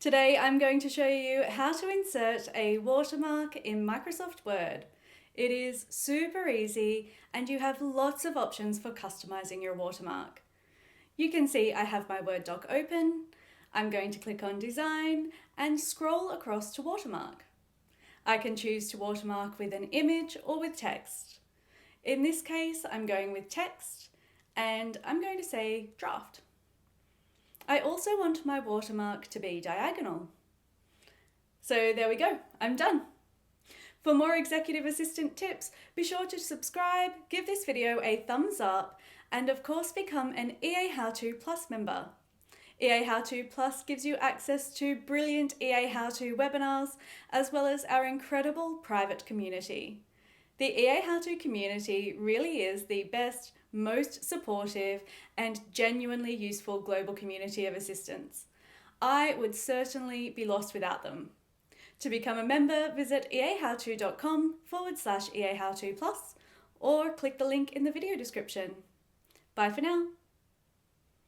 Today I'm going to show you how to insert a watermark in Microsoft Word. It is super easy and you have lots of options for customizing your watermark. You can see I have my Word doc open. I'm going to click on Design and scroll across to Watermark. I can choose to watermark with an image or with text. In this case, I'm going with text and I'm going to say Draft. I also want my watermark to be diagonal. So there we go, I'm done. For more executive assistant tips, be sure to subscribe, give this video a thumbs up, and of course become an EA How To Plus member. EA How To Plus gives you access to brilliant EA How To webinars, as well as our incredible private community. The EA How To community really is the best, most supportive, and genuinely useful global community of assistants. I would certainly be lost without them. To become a member, visit eahowto.com/EA How To Plus or click the link in the video description. Bye for now.